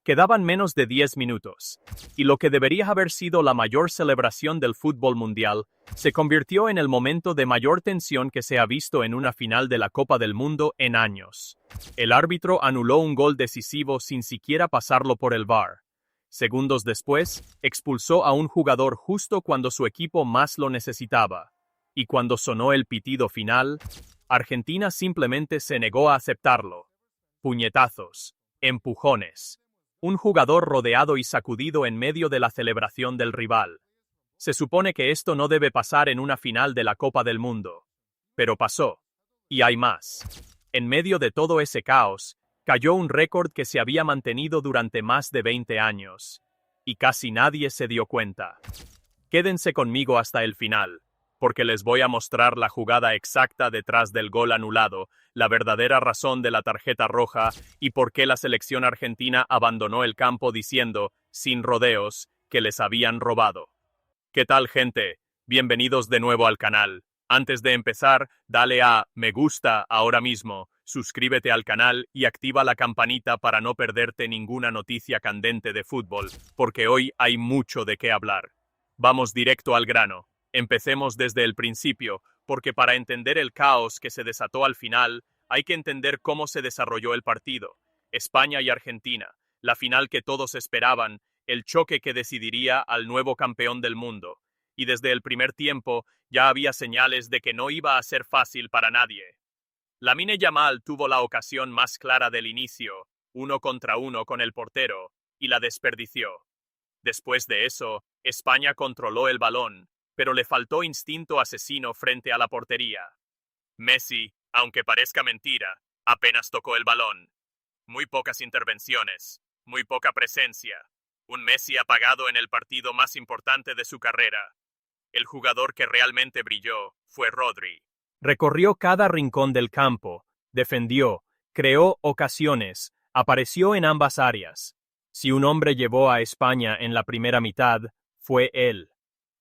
Quedaban menos de 10 minutos, y lo que debería haber sido la mayor celebración del fútbol mundial se convirtió en el momento de mayor tensión que se ha visto en una final de la Copa del Mundo en años. El árbitro anuló un gol decisivo sin siquiera pasarlo por el VAR. Segundos después, expulsó a un jugador justo cuando su equipo más lo necesitaba. Y cuando sonó el pitido final, Argentina simplemente se negó a aceptarlo. Puñetazos, empujones. Un jugador rodeado y sacudido en medio de la celebración del rival. Se supone que esto no debe pasar en una final de la Copa del Mundo. Pero pasó. Y hay más. En medio de todo ese caos, cayó un récord que se había mantenido durante más de 20 años. Y casi nadie se dio cuenta. Quédense conmigo hasta el final, porque les voy a mostrar la jugada exacta detrás del gol anulado, la verdadera razón de la tarjeta roja y por qué la selección argentina abandonó el campo diciendo, sin rodeos, que les habían robado. ¿Qué tal, gente? Bienvenidos de nuevo al canal. Antes de empezar, dale a me gusta ahora mismo, suscríbete al canal y activa la campanita para no perderte ninguna noticia candente de fútbol, porque hoy hay mucho de qué hablar. Vamos directo al grano. Empecemos desde el principio, porque para entender el caos que se desató al final, hay que entender cómo se desarrolló el partido. España y Argentina, la final que todos esperaban, el choque que decidiría al nuevo campeón del mundo. Y desde el primer tiempo ya había señales de que no iba a ser fácil para nadie. Lamine Yamal tuvo la ocasión más clara del inicio, 1 contra 1 con el portero, y la desperdició. Después de eso, España controló el balón, pero le faltó instinto asesino frente a la portería. Messi, aunque parezca mentira, apenas tocó el balón. Muy pocas intervenciones, muy poca presencia. Un Messi apagado en el partido más importante de su carrera. El jugador que realmente brilló fue Rodri. Recorrió cada rincón del campo, defendió, creó ocasiones, apareció en ambas áreas. Si un hombre llevó a España en la primera mitad, fue él.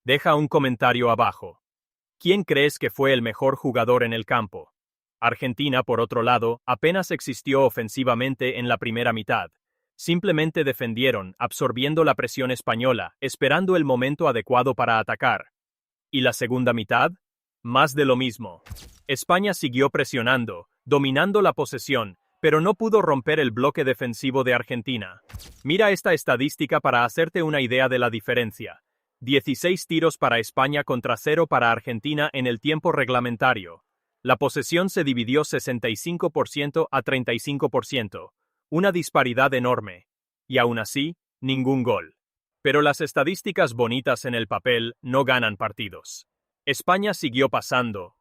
Deja un comentario abajo. ¿Quién crees que fue el mejor jugador en el campo? Argentina, por otro lado, apenas existió ofensivamente en la primera mitad. Simplemente defendieron, absorbiendo la presión española, esperando el momento adecuado para atacar. ¿Y la segunda mitad? Más de lo mismo. España siguió presionando, dominando la posesión, pero no pudo romper el bloque defensivo de Argentina. Mira esta estadística para hacerte una idea de la diferencia. 16 tiros para España contra 0 para Argentina en el tiempo reglamentario. La posesión se dividió 65% a 35%. Una disparidad enorme. Y aún así, ningún gol. Pero las estadísticas bonitas en el papel no ganan partidos. España siguió pasando,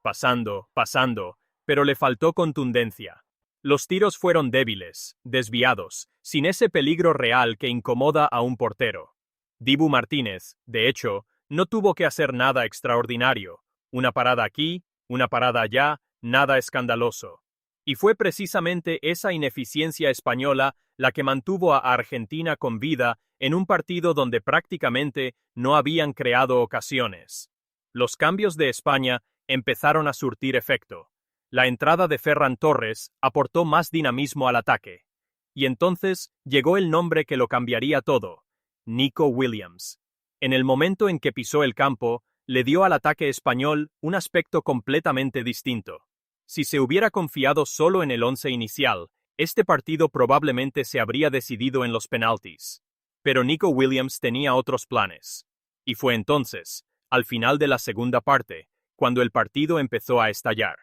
pero le faltó contundencia. Los tiros fueron débiles, desviados, sin ese peligro real que incomoda a un portero. Dibu Martínez, de hecho, no tuvo que hacer nada extraordinario. Una parada aquí, una parada allá, nada escandaloso. Y fue precisamente esa ineficiencia española la que mantuvo a Argentina con vida en un partido donde prácticamente no habían creado ocasiones. Los cambios de España empezaron a surtir efecto. La entrada de Ferran Torres aportó más dinamismo al ataque. Y entonces llegó el nombre que lo cambiaría todo: Nico Williams. En el momento en que pisó el campo, le dio al ataque español un aspecto completamente distinto. Si se hubiera confiado solo en el once inicial, este partido probablemente se habría decidido en los penaltis. Pero Nico Williams tenía otros planes. Y fue entonces, al final de la segunda parte, cuando el partido empezó a estallar.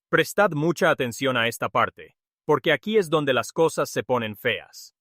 Prestad mucha atención a esta parte, porque aquí es donde las cosas se ponen feas.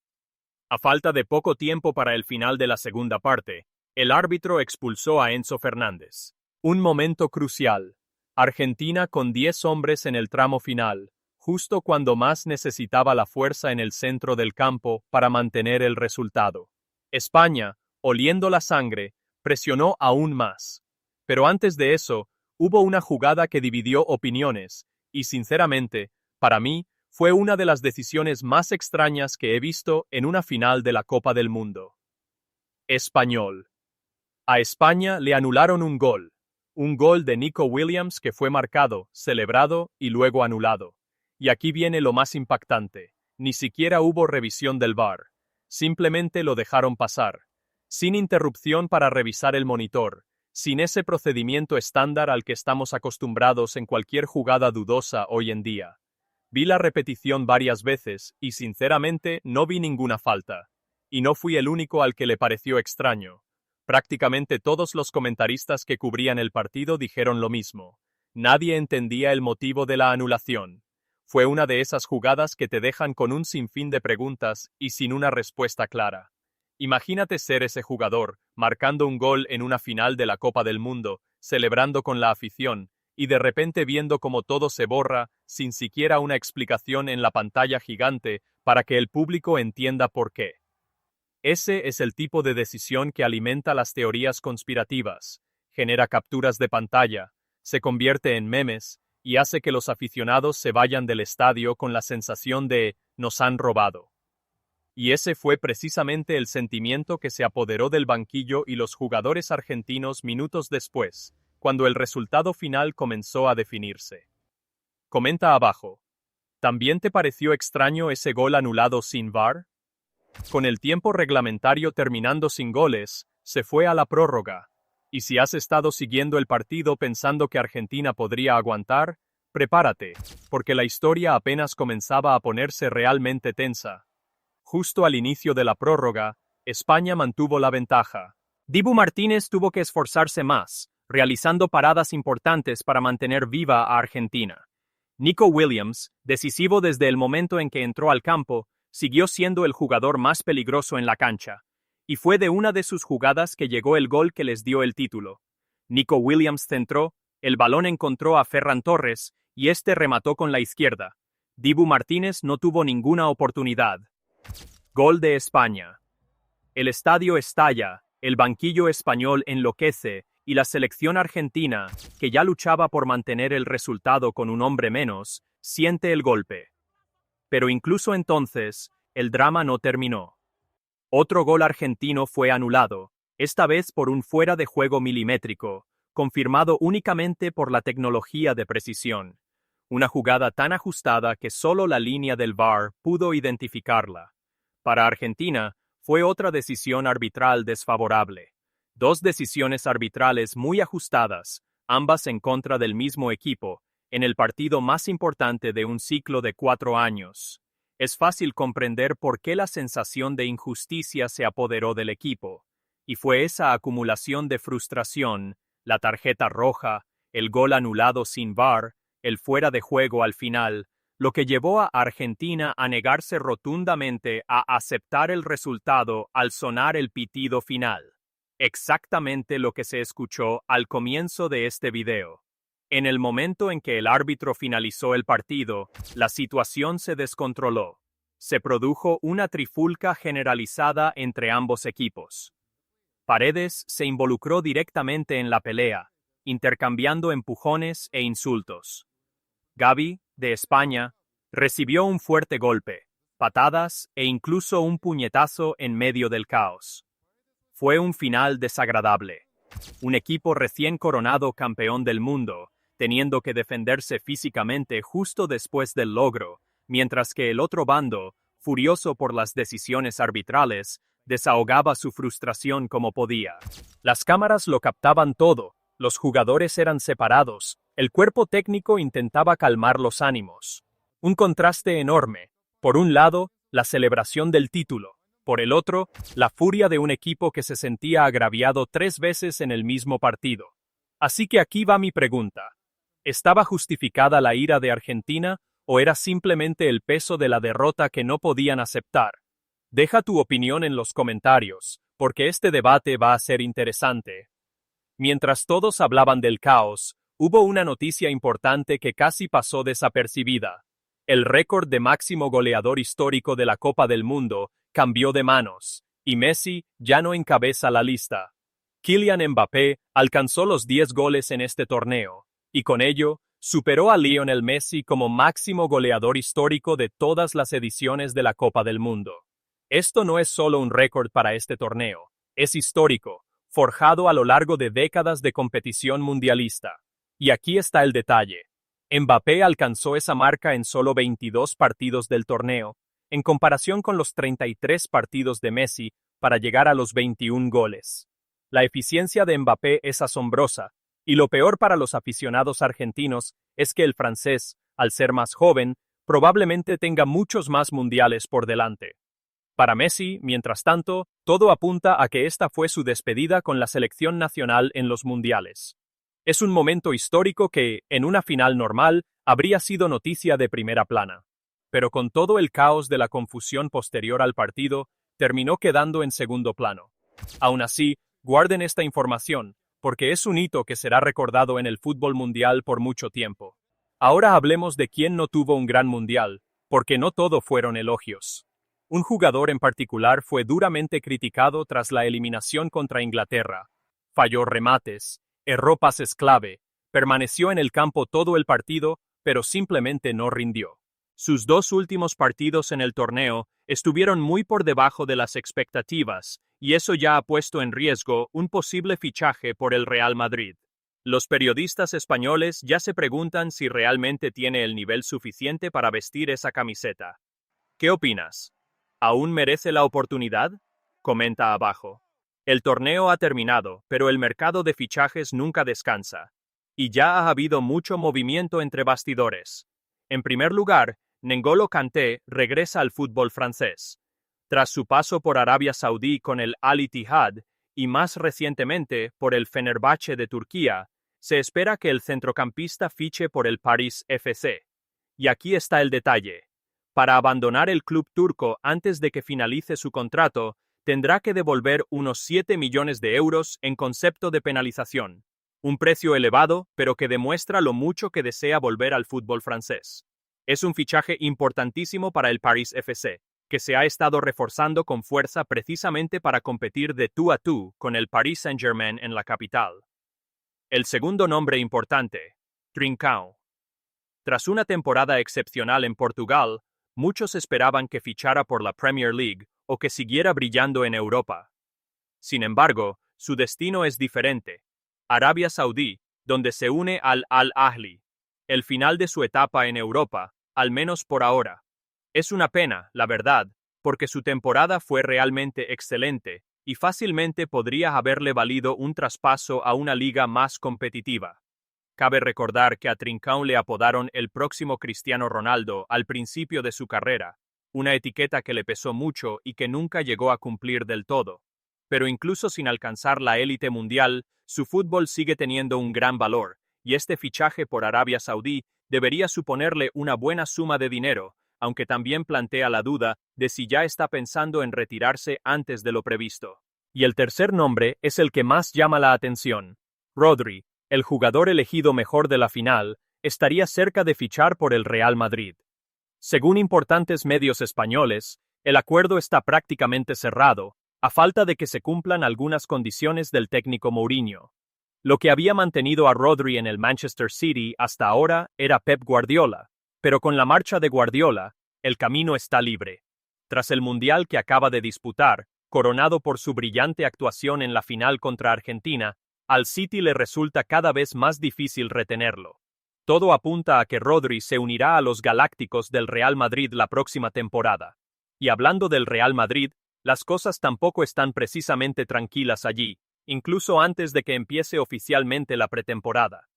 A falta de poco tiempo para el final de la segunda parte, el árbitro expulsó a Enzo Fernández. Un momento crucial. Argentina con 10 hombres en el tramo final, justo cuando más necesitaba la fuerza en el centro del campo para mantener el resultado. España, oliendo la sangre, presionó aún más. Pero antes de eso, hubo una jugada que dividió opiniones, y sinceramente, para mí, fue una de las decisiones más extrañas que he visto en una final de la Copa del Mundo. Español. A España le anularon un gol de Nico Williams que fue marcado, celebrado y luego anulado. Y aquí viene lo más impactante: ni siquiera hubo revisión del VAR. Simplemente lo dejaron pasar, sin interrupción para revisar el monitor, sin ese procedimiento estándar al que estamos acostumbrados en cualquier jugada dudosa hoy en día. Vi la repetición varias veces y sinceramente no vi ninguna falta. Y no fui el único al que le pareció extraño. Prácticamente todos los comentaristas que cubrían el partido dijeron lo mismo. Nadie entendía el motivo de la anulación. Fue una de esas jugadas que te dejan con un sinfín de preguntas y sin una respuesta clara. Imagínate ser ese jugador, marcando un gol en una final de la Copa del Mundo, celebrando con la afición, y de repente viendo cómo todo se borra, sin siquiera una explicación en la pantalla gigante para que el público entienda por qué. Ese es el tipo de decisión que alimenta las teorías conspirativas, genera capturas de pantalla, se convierte en memes y hace que los aficionados se vayan del estadio con la sensación de «nos han robado». Y ese fue precisamente el sentimiento que se apoderó del banquillo y los jugadores argentinos minutos después, cuando el resultado final comenzó a definirse. Comenta abajo. ¿También te pareció extraño ese gol anulado sin VAR? Con el tiempo reglamentario terminando sin goles, se fue a la prórroga. Y si has estado siguiendo el partido pensando que Argentina podría aguantar, prepárate, porque la historia apenas comenzaba a ponerse realmente tensa. Justo al inicio de la prórroga, España mantuvo la ventaja. Dibu Martínez tuvo que esforzarse más, realizando paradas importantes para mantener viva a Argentina. Nico Williams, decisivo desde el momento en que entró al campo, siguió siendo el jugador más peligroso en la cancha, y fue de una de sus jugadas que llegó el gol que les dio el título. Nico Williams centró, el balón encontró a Ferran Torres, y este remató con la izquierda. Dibu Martínez no tuvo ninguna oportunidad. Gol de España. El estadio estalla, el banquillo español enloquece y la selección argentina, que ya luchaba por mantener el resultado con un hombre menos, siente el golpe. Pero incluso entonces, el drama no terminó. Otro gol argentino fue anulado, esta vez por un fuera de juego milimétrico, confirmado únicamente por la tecnología de precisión. Una jugada tan ajustada que solo la línea del VAR pudo identificarla. Para Argentina, fue otra decisión arbitral desfavorable. Dos decisiones arbitrales muy ajustadas, ambas en contra del mismo equipo, en el partido más importante de un ciclo de 4 años. Es fácil comprender por qué la sensación de injusticia se apoderó del equipo. Y fue esa acumulación de frustración, la tarjeta roja, el gol anulado sin VAR, el fuera de juego al final, lo que llevó a Argentina a negarse rotundamente a aceptar el resultado al sonar el pitido final. Exactamente lo que se escuchó al comienzo de este video. En el momento en que el árbitro finalizó el partido, la situación se descontroló. Se produjo una trifulca generalizada entre ambos equipos. Paredes se involucró directamente en la pelea, intercambiando empujones e insultos. Gavi, de España, recibió un fuerte golpe, patadas e incluso un puñetazo en medio del caos. Fue un final desagradable. Un equipo recién coronado campeón del mundo, teniendo que defenderse físicamente justo después del logro, mientras que el otro bando, furioso por las decisiones arbitrales, desahogaba su frustración como podía. Las cámaras lo captaban todo, los jugadores eran separados, el cuerpo técnico intentaba calmar los ánimos. Un contraste enorme. Por un lado, la celebración del título. Por el otro, la furia de un equipo que se sentía agraviado 3 veces en el mismo partido. Así que aquí va mi pregunta. ¿Estaba justificada la ira de Argentina o era simplemente el peso de la derrota que no podían aceptar? Deja tu opinión en los comentarios, porque este debate va a ser interesante. Mientras todos hablaban del caos, hubo una noticia importante que casi pasó desapercibida. El récord de máximo goleador histórico de la Copa del Mundo cambió de manos, y Messi ya no encabeza la lista. Kylian Mbappé alcanzó los 10 goles en este torneo, y con ello, superó a Lionel Messi como máximo goleador histórico de todas las ediciones de la Copa del Mundo. Esto no es solo un récord para este torneo, es histórico, forjado a lo largo de décadas de competición mundialista. Y aquí está el detalle. Mbappé alcanzó esa marca en solo 22 partidos del torneo, en comparación con los 33 partidos de Messi para llegar a los 21 goles. La eficiencia de Mbappé es asombrosa, y lo peor para los aficionados argentinos es que el francés, al ser más joven, probablemente tenga muchos más mundiales por delante. Para Messi, mientras tanto, todo apunta a que esta fue su despedida con la selección nacional en los mundiales. Es un momento histórico que, en una final normal, habría sido noticia de primera plana. Pero con todo el caos de la confusión posterior al partido, terminó quedando en segundo plano. Aún así, guarden esta información, porque es un hito que será recordado en el fútbol mundial por mucho tiempo. Ahora hablemos de quién no tuvo un gran mundial, porque no todo fueron elogios. Un jugador en particular fue duramente criticado tras la eliminación contra Inglaterra. Falló remates, erró pases clave, permaneció en el campo todo el partido, pero simplemente no rindió. Sus dos últimos partidos en el torneo estuvieron muy por debajo de las expectativas, y eso ya ha puesto en riesgo un posible fichaje por el Real Madrid. Los periodistas españoles ya se preguntan si realmente tiene el nivel suficiente para vestir esa camiseta. ¿Qué opinas? ¿Aún merece la oportunidad? Comenta abajo. El torneo ha terminado, pero el mercado de fichajes nunca descansa. Y ya ha habido mucho movimiento entre bastidores. En primer lugar, N'Golo Kanté regresa al fútbol francés. Tras su paso por Arabia Saudí con el Al-Ittihad y más recientemente por el Fenerbahce de Turquía, se espera que el centrocampista fiche por el Paris FC. Y aquí está el detalle. Para abandonar el club turco antes de que finalice su contrato, tendrá que devolver unos 7 millones de euros en concepto de penalización. Un precio elevado, pero que demuestra lo mucho que desea volver al fútbol francés. Es un fichaje importantísimo para el Paris FC, que se ha estado reforzando con fuerza precisamente para competir de tú a tú con el Paris Saint-Germain en la capital. El segundo nombre importante, Trincão. Tras una temporada excepcional en Portugal, muchos esperaban que fichara por la Premier League o que siguiera brillando en Europa. Sin embargo, su destino es diferente. Arabia Saudí, donde se une al Al-Ahly. El final de su etapa en Europa, al menos por ahora. Es una pena, la verdad, porque su temporada fue realmente excelente y fácilmente podría haberle valido un traspaso a una liga más competitiva. Cabe recordar que a Trincão le apodaron el próximo Cristiano Ronaldo al principio de su carrera, una etiqueta que le pesó mucho y que nunca llegó a cumplir del todo. Pero incluso sin alcanzar la élite mundial, su fútbol sigue teniendo un gran valor, y este fichaje por Arabia Saudí debería suponerle una buena suma de dinero, aunque también plantea la duda de si ya está pensando en retirarse antes de lo previsto. Y el tercer nombre es el que más llama la atención. Rodri, el jugador elegido mejor de la final, estaría cerca de fichar por el Real Madrid. Según importantes medios españoles, el acuerdo está prácticamente cerrado, a falta de que se cumplan algunas condiciones del técnico Mourinho. Lo que había mantenido a Rodri en el Manchester City hasta ahora era Pep Guardiola, pero con la marcha de Guardiola, el camino está libre. Tras el Mundial que acaba de disputar, coronado por su brillante actuación en la final contra Argentina, al City le resulta cada vez más difícil retenerlo. Todo apunta a que Rodri se unirá a los Galácticos del Real Madrid la próxima temporada. Y hablando del Real Madrid, las cosas tampoco están precisamente tranquilas allí, incluso antes de que empiece oficialmente la pretemporada.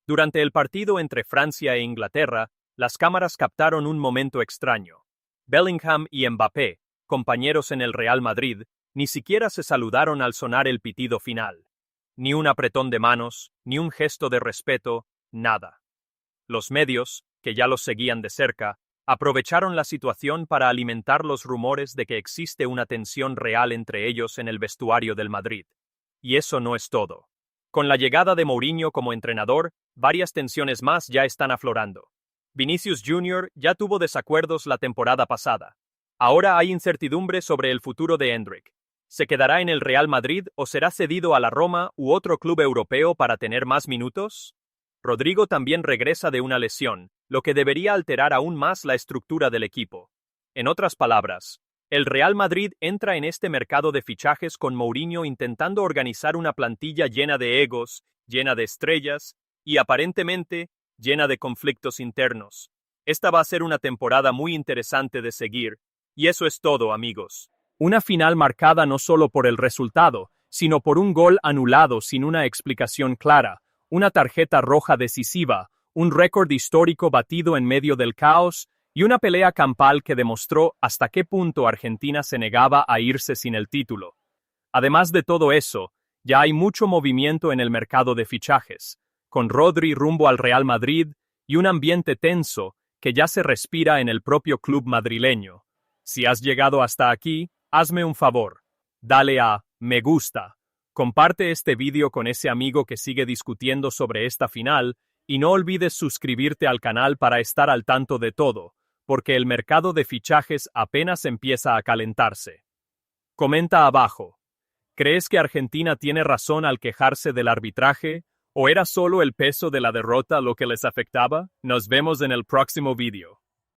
Durante el partido entre Francia e Inglaterra, las cámaras captaron un momento extraño. Bellingham y Mbappé, compañeros en el Real Madrid, ni siquiera se saludaron al sonar el pitido final. Ni un apretón de manos, ni un gesto de respeto, nada. Los medios, que ya los seguían de cerca, aprovecharon la situación para alimentar los rumores de que existe una tensión real entre ellos en el vestuario del Madrid. Y eso no es todo. Con la llegada de Mourinho como entrenador, varias tensiones más ya están aflorando. Vinicius Jr. ya tuvo desacuerdos la temporada pasada. Ahora hay incertidumbre sobre el futuro de Endrick. ¿Se quedará en el Real Madrid o será cedido a la Roma u otro club europeo para tener más minutos? Rodrigo también regresa de una lesión, lo que debería alterar aún más la estructura del equipo. En otras palabras, el Real Madrid entra en este mercado de fichajes con Mourinho intentando organizar una plantilla llena de egos, llena de estrellas y, aparentemente, llena de conflictos internos. Esta va a ser una temporada muy interesante de seguir, y eso es todo, amigos. Una final marcada no solo por el resultado, sino por un gol anulado sin una explicación clara, una tarjeta roja decisiva, un récord histórico batido en medio del caos, y una pelea campal que demostró hasta qué punto Argentina se negaba a irse sin el título. Además de todo eso, ya hay mucho movimiento en el mercado de fichajes, con Rodri rumbo al Real Madrid y un ambiente tenso que ya se respira en el propio club madrileño. Si has llegado hasta aquí, hazme un favor. Dale a me gusta. Comparte este vídeo con ese amigo que sigue discutiendo sobre esta final y no olvides suscribirte al canal para estar al tanto de todo, porque el mercado de fichajes apenas empieza a calentarse. Comenta abajo. ¿Crees que Argentina tiene razón al quejarse del arbitraje? ¿O era solo el peso de la derrota lo que les afectaba? Nos vemos en el próximo vídeo.